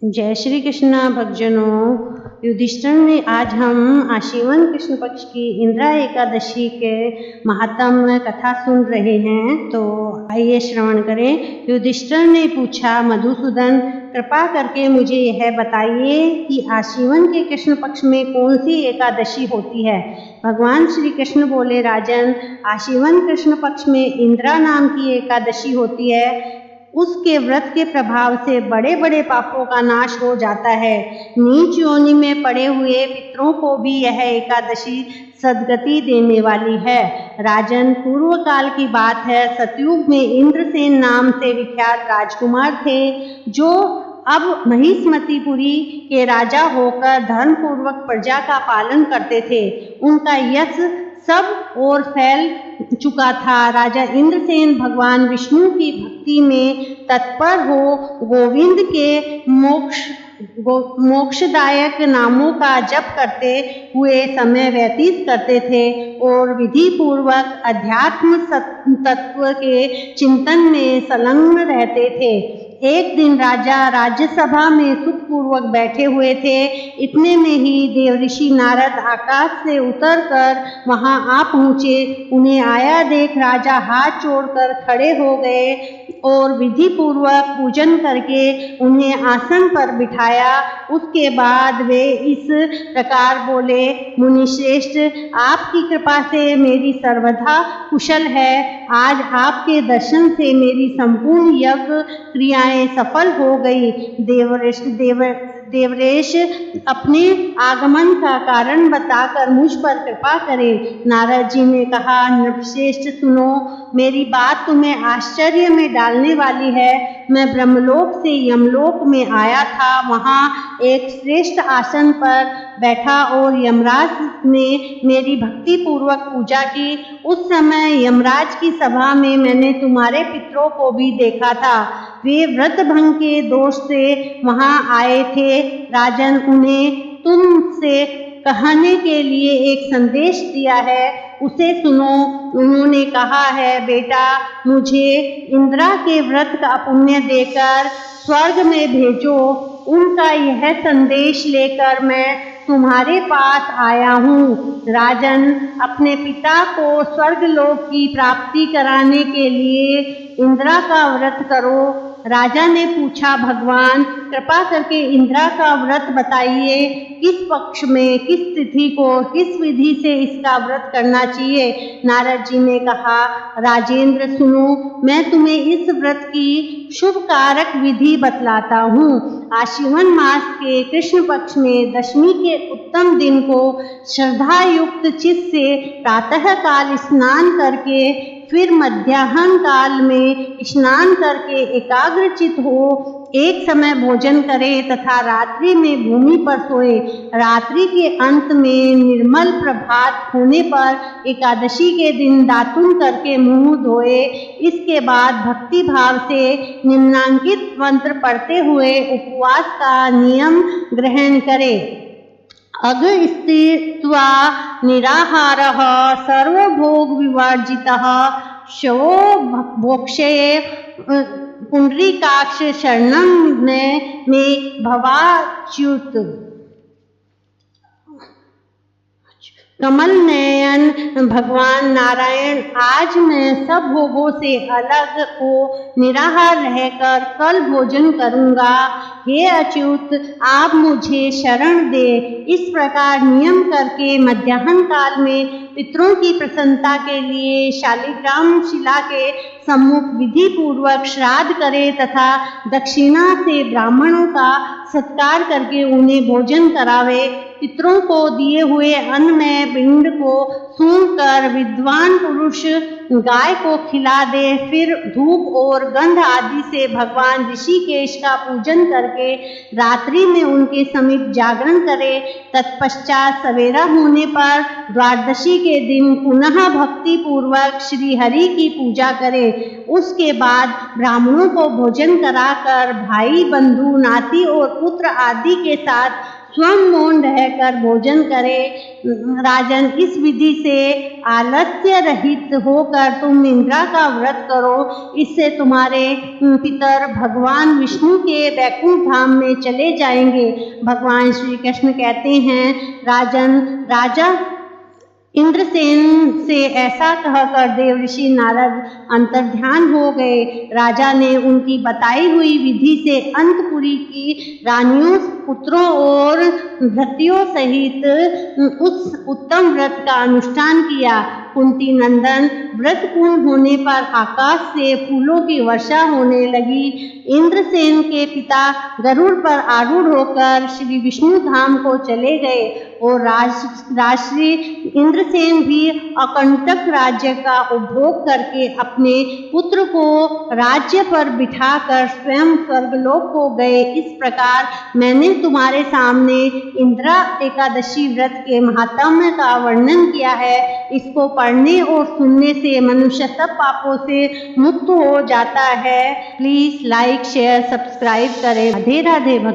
जय श्री कृष्ण भक्तजनों। युधिष्ठिर ने आज हम आश्विन कृष्ण पक्ष की इंदिरा एकादशी के महात्म कथा सुन रहे हैं, तो आइए श्रवण करें। युधिष्ठिर ने पूछा, मधुसूदन कृपा करके मुझे यह बताइए कि आश्विन के कृष्ण पक्ष में कौन सी एकादशी होती है। भगवान श्री कृष्ण बोले, राजन, आश्विन कृष्ण पक्ष में इंदिरा नाम की एकादशी होती है। उसके व्रत के प्रभाव से बड़े बड़े पापों का नाश हो जाता है। नीच योनि में पड़े हुए पितरों को भी यह एकादशी सद्गति देने वाली है। राजन, पूर्व काल की बात है। सतयुग में इंद्रसेन नाम से विख्यात राजकुमार थे, जो अब महिष्मतिपुरी के राजा होकर धर्म पूर्वक प्रजा का पालन करते थे। उनका यश सब ओर फैल चुका था। राजा इंद्रसेन भगवान विष्णु की भक्ति में तत्पर हो गोविंद के मोक्षदायक नामों का जप करते हुए समय व्यतीत करते थे और विधि पूर्वक अध्यात्म तत्व के चिंतन में संलग्न रहते थे। एक दिन राजा राज्यसभा में सुखपूर्वक बैठे हुए थे। इतने में ही देवऋषि नारद आकाश से उतरकर वहां आ पहुंचे। उन्हें आया देख राजा हाथ जोड़कर खड़े हो गए और विधि पूर्वक पूजन करके उन्हें आसन पर बिठाया। उसके बाद वे इस प्रकार बोले, मुनिश्रेष्ठ, आपकी कृपा से मेरी सर्वथा कुशल है। आज आपके दर्शन से मेरी संपूर्ण यज्ञ क्रियाएं सफल हो गई। देवरेश अपने आगमन का कारण बताकर मुझ पर कृपा करें। नारद जी ने कहा, नृपश्रेष्ठ, सुनो, मेरी बात तुम्हें आश्चर्य में डालने वाली है। मैं ब्रह्मलोक से यमलोक में आया था। वहां एक श्रेष्ठ आसन पर बैठा और यमराज ने मेरी भक्ति पूर्वक पूजा की। उस समय यमराज की सभा में मैंने तुम्हारे पितरों को भी देखा था। वे व्रत भंग के दोष से वहां आए थे। राजन, उन्हें तुमसे कहने के लिए एक संदेश दिया है, उसे सुनो। उन्होंने कहा है, बेटा, मुझे इंदिरा के व्रत का पुण्य देकर स्वर्ग में भेजो। उनका यह संदेश लेकर मैं तुम्हारे पास आया हूँ। राजन, अपने पिता को स्वर्गलोक की प्राप्ति कराने के लिए इंदिरा का व्रत करो। राजा ने पूछा, भगवान, कृपा करके इंदिरा का व्रत बताइए। किस पक्ष में, किस तिथि को, किस विधि से इसका व्रत करना चाहिए। नारद जी ने कहा, राजेंद्र, सुनो, मैं तुम्हें इस व्रत की शुभ कारक विधि बतलाता हूँ। आश्विन मास के कृष्ण पक्ष में दशमी के उत्तम दिन को श्रद्धा युक्त चित्त से प्रातः काल स्नान करके, फिर मध्याह्न काल में स्नान करके एकाग्रचित हो एक समय भोजन करें तथा रात्रि में भूमि पर सोए। रात्रि के अंत में निर्मल प्रभात होने पर एकादशी के दिन दातुन करके मुंह धोए। इसके बाद भक्ति भाव से निम्नांकित मंत्र पढ़ते हुए उपवास का नियम ग्रहण करें। अग स्थित्वा निराहारः सर्वभोग विवर्जितः शवो भोक्ष्ये पुंडरीकाक्ष शरणं में भवाच्युत। कमल नयन भगवान नारायण, आज मैं सब भोगों से अलग हो निराहार रहकर कल भोजन करूंगा। हे अच्युत, आप मुझे शरण दे। इस प्रकार नियम करके मध्याह्न काल में पितरों की प्रसन्नता के लिए शालिग्राम शिला के सम्मुख विधि पूर्वक श्राद्ध करे तथा दक्षिणा से ब्राह्मणों का सत्कार करके उन्हें भोजन करावे। पितरों को दिए हुए अन्न में पिंड को सूंघकर विद्वान पुरुष गाय को खिला दे। फिर धूप और गंध आदि से भगवान ऋषिकेश का पूजन करके रात्रि में उनके समीप जागरण करे। तत्पश्चात सवेरा होने पर द्वादशी के दिन पुनः भक्ति पूर्वक श्री हरि की पूजा करे। उसके बाद ब्राह्मणों को भोजन कराकर भाई, बंधु, नाती और पुत्र आदि के साथ स्वयं मौन रहकर भोजन करे। राजन, इस विधि से आलस्य रहित होकर तुम इंद्रा का व्रत करो। इससे तुम्हारे पितर भगवान विष्णु के वैकुंठ धाम में चले जाएंगे। भगवान श्री कृष्ण कहते हैं, राजन, राजा इंद्रसेन से ऐसा कहकर देवर्षि नारद अंतर्ध्यान हो गए। राजा ने उनकी बताई हुई विधि से अंतपुरी की रानियों, पुत्रों और भृत्यों सहित उस उत्तम व्रत का अनुष्ठान किया। कुंती नंदन, व्रत पूर्ण होने पर आकाश से फूलों की वर्षा होने लगी। इंद्रसेन के पिता गरुड़ पर आरूढ़ होकर श्री विष्णु धाम को चले गए और राजश्री इंद्रसेन भी अकंटक राज्य का उपभोग करके अपने पुत्र को राज्य पर बिठाकर स्वयं स्वर्गलोक को गए। इस प्रकार मैंने तुम्हारे सामने इंदिरा एकादशी व्रत के महात्म्य का वर्णन किया है। इसको पढ़ने और सुनने से मनुष्य सब पापों से मुक्त हो जाता है। प्लीज लाइक, शेयर, सब्सक्राइब करें। राधे राधे।